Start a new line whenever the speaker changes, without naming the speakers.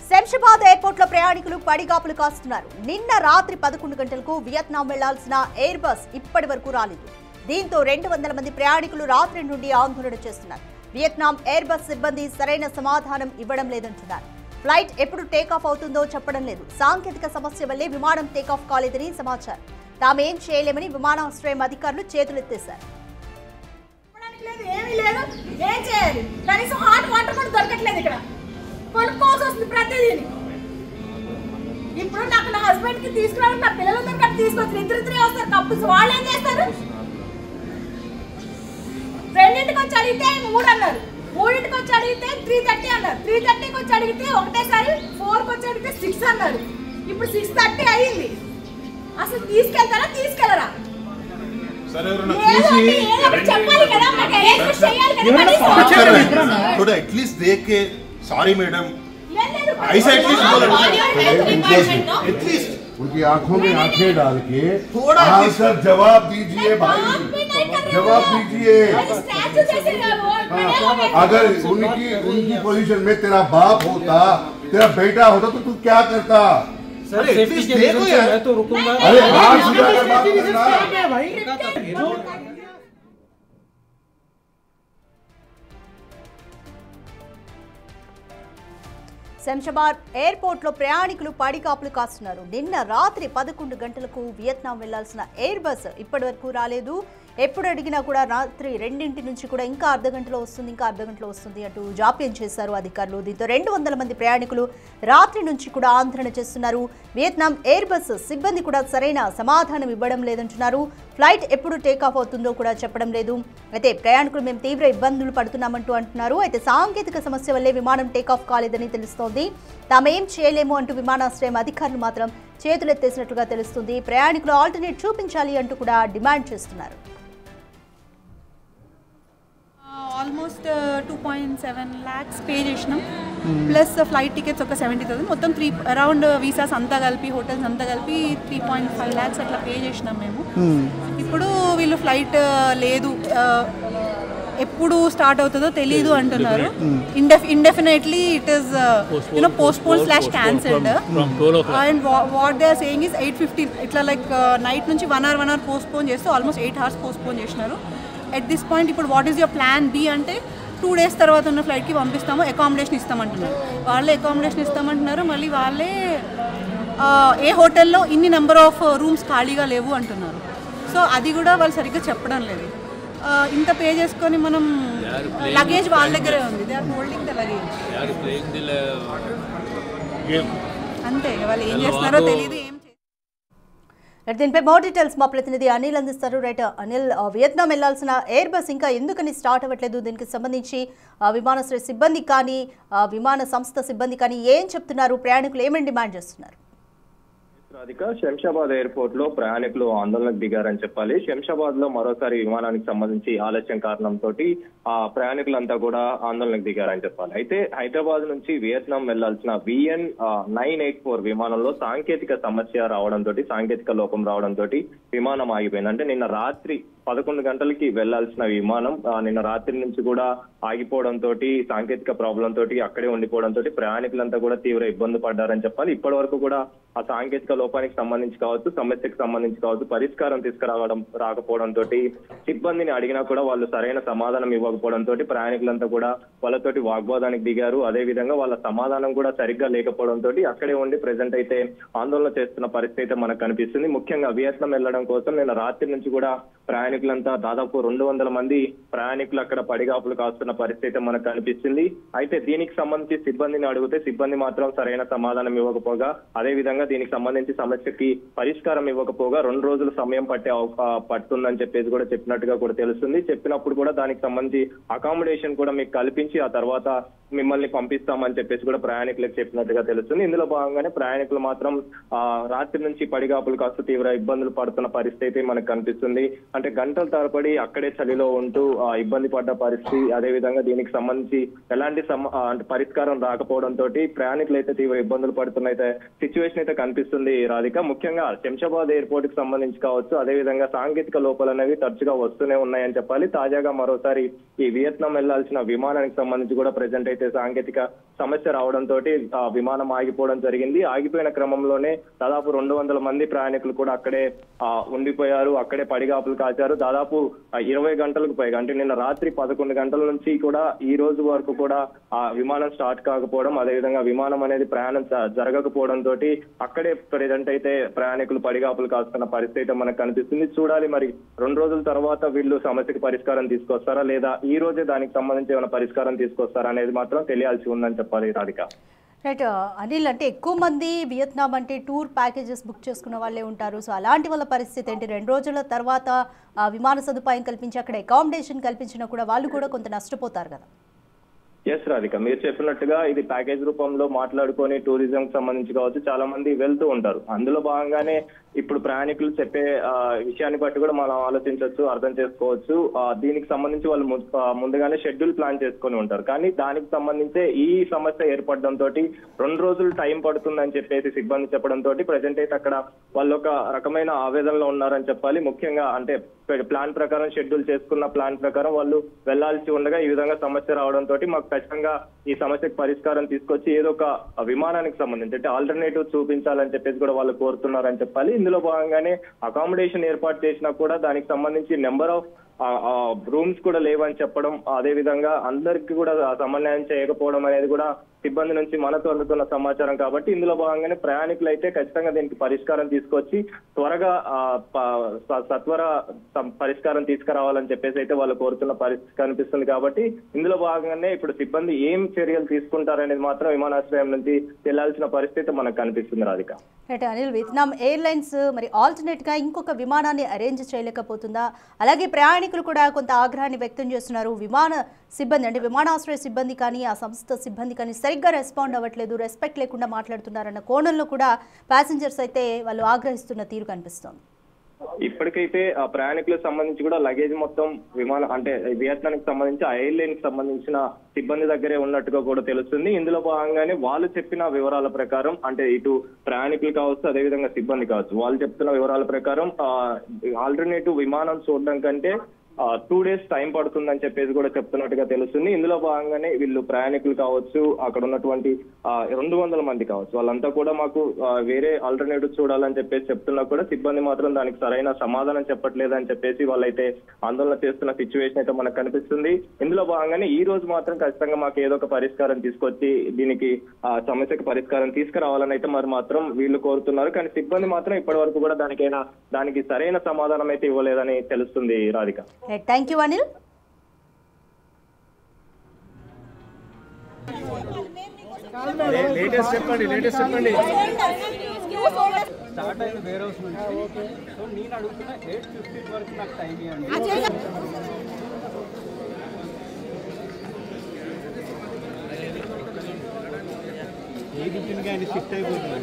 Shamshabad airport లో ప్రయాణికులు పడిగాపులు కాస్తున్నారు. నిన్న రాత్రి 11 గంటలకు వియత్నాం వెళ్లాల్సిన ఎయిర్ బస్ ఇప్పటి వరకు రాలేదు. దీంతో 200 మంది ప్రయాణికులు రాత్రి నుండి ఆందోళన చేస్తున్నారు. వియత్నాం ఎయిర్ బస్ సిబ్బంది సరైన సమాధానం ఇవ్వడం లేదంటున్నారు. ఫ్లైట్ ఎప్పుడు టేకాఫ్ అవుతుందో చెప్పడం లేదు. సాంకేతిక సమస్య వల్లే విమానం టేకాఫ్ కాలేదని సమాచారం. తామేం చేయలేమని విమానాశ్రయం అధికారులు చేతులెత్తేశారు.
ఇప్పుడు నాకు నా హస్బెండ్ కి తీసుకురావడం నా పిల్లలందరూ కలిపి తీసుకొచ్చి ఇద్దరు వస్తారు కప్పుస్ వాళ్ళు ఏం చేస్తారు? రెండింటికి వచ్చి అడిగితే 3 అన్నారు, 3ంటికి వచ్చి అడిగితే 3:30 అన్నారు, 3:30కి వచ్చి అడిగితే ఒకటేసారి 4కి వచ్చి అడిగితే 6 అన్నారు. ఇప్పుడు 6:30 అయింది. అసలు తీసుకెళ్తారా తీసుకెళ్ళరా?
सॉरी मैडम, ऐसा एटलीस्ट
उनकी आंखों में आंखें डाल के थोड़ा आंसर जवाब दीजिए भाई, जवाब दीजिए। अगर उनकी पोजीशन में तेरा बाप होता, तेरा बेटा होता तो तू क्या करता?
सर एटलीस्ट देखो यार, मैं तो रुकूंगा।
अरे बात सुधा कर बात करना
भाई।
శంషాబాద్ ఎయిర్పోర్ట్ లో ప్రయాణికులు పడిగాపులు కాస్తున్నారు. నిన్న రాత్రి 11 గంటలకు వియత్నాం వెళ్లాల్సిన ఎయిర్ బస్ ఇప్పటి వరకు రాలేదు. ఎప్పుడు అడిగినా కూడా రాత్రి 2 నుంచి కూడా ఇంకా అర్ధగంటలో వస్తుంది అంటూ జాప్యం చేశారు అధికారులు. దీంతో 200 మంది ప్రయాణికులు రాత్రి నుంచి కూడా ఆందోళన చేస్తున్నారు. వియత్నాం ఎయిర్ బస్ సిబ్బంది కూడా సరైన సమాధానం ఇవ్వడం లేదంటున్నారు. ఫ్లైట్ ఎప్పుడు టేకాఫ్ అవుతుందో కూడా చెప్పడం లేదు. అయితే ప్రయాణికులు మేము తీవ్ర ఇబ్బందులు పడుతున్నామంటూ అంటున్నారు. అయితే సాంకేతిక సమస్య వల్లే విమానం టేకాఫ్ కాలేదని తెలుస్తోంది. తామేం చేయలేము అంటూ విమానాశ్రయం అధికారులు మాత్రం చేతులెత్తేసినట్లుగా తెలుస్తుంది. ప్రయాణికులు ఆల్టర్నేట్ చూపించాలి అంటూ కూడా డిమాండ్ చేస్తున్నారు.
ఆల్మోస్ట్ 2.7 lakhs పే చేసినాం. ప్లస్ ఫ్లైట్ టికెట్స్ ఒక 70,000, మొత్తం అరౌండ్ వీసాస్ అంతా కలిపి హోటల్స్ అంతా కలిపి 3.5 lakhs అట్లా పే చేసినాం మేము. ఇప్పుడు వీళ్ళు ఫ్లైట్ లేదు, ఎప్పుడు స్టార్ట్ అవుతుందో తెలీదు అంటున్నారు. Indefinitely it is postpone cancelled. And what they are saying is 8:15 ఇట్లా లైక్ నైట్ నుంచి 1 hour పోస్ట్పోన్ చేస్తూ ఆల్మోస్ట్ 8 hours పోస్ట్పోన్ చేసినారు. ఎట్ దిస్ పాయింట్ ఇప్పుడు what is your plan B అంటే 2 days తర్వాత ఉన్న ఫ్లైట్కి పంపిస్తాము, అకామిడేషన్ ఇస్తామంటున్నారు. వాళ్ళే అకామిడేషన్ ఇస్తామంటున్నారు. మళ్ళీ వాళ్ళే ఏ హోటల్లో ఇన్ని నెంబర్ ఆఫ్ రూమ్స్ ఖాళీగా లేవు అంటున్నారు. సో అది కూడా వాళ్ళు సరిగ్గా చెప్పడం లేదు. ఇంత పే చేసుకొని మనం లగేజ్ వాళ్ళ దగ్గరే ఉంది, they are holding the luggage. అంతే, వాళ్ళు ఏం చేస్తున్నారో తెలియదు.
దీనిపై మోర్ డీటెయిల్స్ మా ప్రతినిధి అనిల్ అందిస్తారు. రైట్ అనిల్, వియత్నాం వెళ్లాల్సిన ఎయిర్ బస్ ఇంకా ఎందుకని స్టార్ట్ అవ్వట్లేదు? దీనికి సంబంధించి విమానాశ్రయ సిబ్బంది కానీ విమాన సంస్థ సిబ్బంది కానీ ఏం చెప్తున్నారు? ప్రయాణికులు ఏమేమి డిమాండ్ చేస్తున్నారు?
శంషాబాద్ ఎయిర్పోర్ట్ లో ప్రయాణికులు ఆందోళనకు దిగారని చెప్పాలి. శంషాబాద్ లో మరోసారి విమానానికి సంబంధించి ఆలస్యం కారణంతో ఆ ప్రయాణికులంతా కూడా ఆందోళనకు దిగారని చెప్పాలి. అయితే హైదరాబాద్ నుంచి వియత్నాం వెళ్లాల్సిన VN 984 విమానంలో సాంకేతిక సమస్య రావడంతో, సాంకేతిక లోపం రావడంతో విమానం ఆగిపోయింది. అంటే నిన్న రాత్రి 11 గంటలకి వెళ్లాల్సిన విమానం నిన్న రాత్రి నుంచి కూడా ఆగిపోవడంతో, సాంకేతిక ప్రాబ్లం తోటి అక్కడే ఉండిపోవడంతో ప్రయాణికులంతా కూడా తీవ్ర ఇబ్బంది పడ్డారని చెప్పాలి. ఇప్పటి వరకు కూడా ఆ సాంకేతిక లోపానికి సంబంధించి కావచ్చు, సమస్యకు సంబంధించి కావచ్చు, పరిష్కారం రాకపోవడంతో సిబ్బందిని అడిగినా కూడా వాళ్ళు సరైన సమాధానం ఇవ్వకపోవడంతో ప్రయాణికులంతా కూడా వాళ్ళతోటి వాగ్వాదానికి దిగారు. అదే విధంగా వాళ్ళ సమాధానం కూడా సరిగ్గా లేకపోవడంతో అక్కడే ఉండి ప్రెసెంట్ అయితే ఆందోళన చేస్తున్న పరిస్థితి అయితే మనకు కనిపిస్తుంది. ముఖ్యంగా వియత్నాం వెళ్లడం కోసం నిన్న రాత్రి నుంచి కూడా ప్రయాణికులంతా దాదాపు 200 మంది ప్రయాణికులు అక్కడ పడిగాపులు కాస్తున్న పరిస్థితి మనకు కనిపిస్తుంది. అయితే దీనికి సంబంధించి సిబ్బందిని అడిగితే సిబ్బంది మాత్రం సరైన సమాధానం ఇవ్వకపోగా, అదే విధంగా దీనికి సంబంధించి సమస్యకి పరిష్కారం ఇవ్వకపోగా 2 రోజులు సమయం పడుతుందని చెప్పేసి కూడా చెప్పినట్టుగా కూడా తెలుస్తుంది. చెప్పినప్పుడు కూడా దానికి సంబంధించి అకామిడేషన్ కూడా మీకు కల్పించి ఆ తర్వాత మిమ్మల్ని పంపిస్తామని చెప్పేసి కూడా ప్రయాణికులకు చెప్పినట్టుగా తెలుస్తుంది. ఇందులో భాగంగానే ప్రయాణికులు మాత్రం రాత్రి నుంచి పడిగాపులు కాస్త తీవ్ర ఇబ్బందులు పడుతున్న పరిస్థితి మనకు కనిపిస్తుంది. అంటే గంటల తరబడి అక్కడే చలిలో ఉంటూ ఇబ్బంది పడ్డ పరిస్థితి, అదేవిధంగా దీనికి సంబంధించి ఎలాంటి పరిష్కారం రాకపోవడంతో ప్రయాణికులు అయితే తీవ్ర ఇబ్బందులు పడుతున్న అయితే సిచ్యువేషన్ అయితే కనిపిస్తుంది రాధిక. ముఖ్యంగా శంషాబాద్ ఎయిర్పోర్ట్ కి సంబంధించి కావచ్చు, అదేవిధంగా సాంకేతిక లోపాలు అనేవి తరచుగా వస్తూనే ఉన్నాయని చెప్పాలి. తాజాగా మరోసారి ఈ వియత్నాం వెళ్లాల్సిన విమానానికి సంబంధించి కూడా ప్రెజెంట్ అయితే సాంకేతిక సమస్య రావడంతో విమానం ఆగిపోవడం జరిగింది. ఆగిపోయిన క్రమంలోనే దాదాపు 200 మంది ప్రయాణికులు కూడా అక్కడే ఉండిపోయారు, అక్కడే పడిగాపులు కాచారు. దాదాపు 20 గంటలకు పైగా, అంటే నిన్న రాత్రి 11 గంటల నుంచి కూడా ఈ రోజు వరకు కూడా ఆ విమానం స్టార్ట్ కాకపోవడం, అదేవిధంగా విమానం అనేది ప్రయాణం జరగకపోవడంతో అక్కడే ప్రెజెంట్ అయితే ప్రయాణికులు పడిగాపులు కాస్తున్న పరిస్థితి అయితే మనకు కనిపిస్తుంది. చూడాలి మరి 2 రోజుల తర్వాత వీళ్ళు సమస్యకి పరిష్కారం తీసుకొస్తారా, లేదా ఈ రోజే దానికి సంబంధించి ఏమైనా పరిష్కారం తీసుకొస్తారా అనేది మాత్రం తెలియాల్సి ఉందని చెప్పాలి రాధిక.
రైట్ అనిల్, అంటే ఎక్కువ మంది వియత్నాం అంటే టూర్ ప్యాకేజెస్ బుక్ చేసుకున్న వాళ్ళే ఉంటారు. సో అలాంటి వాళ్ళ పరిస్థితి ఏంటి? 2 రోజుల తర్వాత విమాన సదుపాయం కల్పించి అక్కడ అకామిడేషన్ కల్పించినా కూడా వాళ్ళు కూడా కొంత నష్టపోతారు కదా.
ఎస్ రాధిక, మీరు చెప్పినట్టుగా ఇది ప్యాకేజ్ రూపంలో మాట్లాడుకొని టూరిజం కి సంబంధించి కావచ్చు చాలా మంది వెళ్తూ ఉంటారు. అందులో భాగంగానే ఇప్పుడు ప్రయాణికులు చెప్పే విషయాన్ని బట్టి కూడా మనం ఆలోచించవచ్చు, అర్థం చేసుకోవచ్చు. దీనికి సంబంధించి వాళ్ళు ముందుగానే షెడ్యూల్ ప్లాన్ చేసుకొని ఉంటారు. కానీ దానికి సంబంధించే ఈ సమస్య ఏర్పడడంతో 2 రోజులు టైం పడుతుందని చెప్పేసి సిబ్బంది చెప్పడంతో ప్రజెంట్ అయితే అక్కడ వాళ్ళు ఒక రకమైన ఆవేదనలో ఉన్నారని చెప్పాలి. ముఖ్యంగా అంటే ప్లాన్ ప్రకారం, షెడ్యూల్ చేసుకున్న ప్లాన్ ప్రకారం వాళ్ళు వెళ్లాల్సి ఉండగా ఈ విధంగా సమస్య రావడంతో మాకు ఖచ్చితంగా ఈ సమస్యకు పరిష్కారం తీసుకొచ్చి ఏదో ఒక విమానానికి సంబంధించి అంటే ఆల్టర్నేటివ్ చూపించాలని చెప్పేసి కూడా వాళ్ళు కోరుతున్నారని చెప్పాలి. ఇందులో భాగంగానే అకామిడేషన్ ఏర్పాటు చేసినా కూడా దానికి సంబంధించి నెంబర్ ఆఫ్ రూమ్స్ కూడా లేవని చెప్పడం, అదే విధంగా అందరికి కూడా సమన్వయం చేయకపోవడం అనేది కూడా సిబ్బంది నుంచి మనతో అందుతున్న సమాచారం. కాబట్టి ఇందులో భాగంగానే ప్రయాణికులు అయితే ఖచ్చితంగా దీనికి పరిష్కారం తీసుకొచ్చి త్వరగా సత్వర పరిష్కారం తీసుకురావాలని చెప్పేసి అయితే వాళ్ళు కోరుతున్న పరిస్థితి కనిపిస్తుంది. కాబట్టి ఇందులో భాగంగానే ఇప్పుడు సిబ్బంది ఏం చర్యలు తీసుకుంటారనేది మాత్రం విమానాశ్రయం నుంచి తెలియాల్సిన పరిస్థితి మనకు కనిపిస్తుంది Radhika.
Right Anil, Vietnam airlines మరి ఆల్టర్నేట్ గా ఇంకొక విమానాన్ని అరేంజ్ చేయలేకపోతుందా? అలాగే ప్రయాణికులు కూడా కొంత ఆగ్రహాన్ని వ్యక్తం చేస్తున్నారు. విమాన సిబ్బంది అంటే విమానాశ్రయ సిబ్బంది కానీ ఆ సంస్థ సిబ్బంది కానీ సరిగ్గా రెస్పాండ్ అవ్వట్లేదు, రెస్పెక్ట్ లేకుండా మాట్లాడుతున్నారన్న కోణంలో కూడా ప్యాసింజర్స్ అయితే వాళ్ళు ఆగ్రహిస్తున్న తీరు కనిపిస్తోంది.
ఇప్పటికైతే ఆ ప్రయాణికులకు సంబంధించి కూడా లగేజ్ మొత్తం విమానం అంటే వియత్నానికి సంబంధించి ఆ ఎయిర్లైన్ కి సంబంధించిన సిబ్బంది దగ్గరే ఉన్నట్టుగా కూడా తెలుస్తుంది. ఇందులో భాగంగానే వాళ్ళు చెప్పిన వివరాల ప్రకారం అంటే ఇటు ప్రయాణికులు కావచ్చు, అదేవిధంగా సిబ్బంది కావచ్చు, వాళ్ళు చెప్తున్న వివరాల ప్రకారం ఆల్టర్నేటివ్ విమానం చూడడం కంటే 2 days టైం పడుతుందని చెప్పేసి కూడా చెప్తున్నట్టుగా తెలుస్తుంది. ఇందులో భాగంగానే వీళ్ళు ప్రయాణికులు కావచ్చు, అక్కడ ఉన్నటువంటి 200 మంది కావచ్చు, వాళ్ళంతా కూడా మాకు వేరే ఆల్టర్నేటివ్ చూడాలని చెప్పేసి చెప్తున్నా కూడా సిబ్బంది మాత్రం దానికి సరైన సమాధానం చెప్పట్లేదని చెప్పేసి వాళ్ళైతే ఆందోళన చేస్తున్న సిచ్యువేషన్ అయితే మనకు కనిపిస్తుంది. ఇందులో భాగంగానే ఈ రోజు మాత్రం ఖచ్చితంగా మాకు ఏదో ఒక పరిష్కారం తీసుకొచ్చి దీనికి సమస్యకు పరిష్కారం తీసుకురావాలని అయితే మరి మాత్రం వీళ్ళు కోరుతున్నారు. కానీ సిబ్బంది మాత్రం ఇప్పటి వరకు కూడా దానికి సరైన సమాధానం అయితే ఇవ్వలేదని తెలుస్తుంది Radhika.
Thank you Anil.
Latest చెప్పండి స్టార్ట్ అయిన వేర్ హౌస్ నుంచి. సో నేను అడుగుతున్నా 8:15 వరకు నాకు టైం ఇవ్వండి. 8:15 ఆయన షిఫ్ట్ అయిపోతుంది.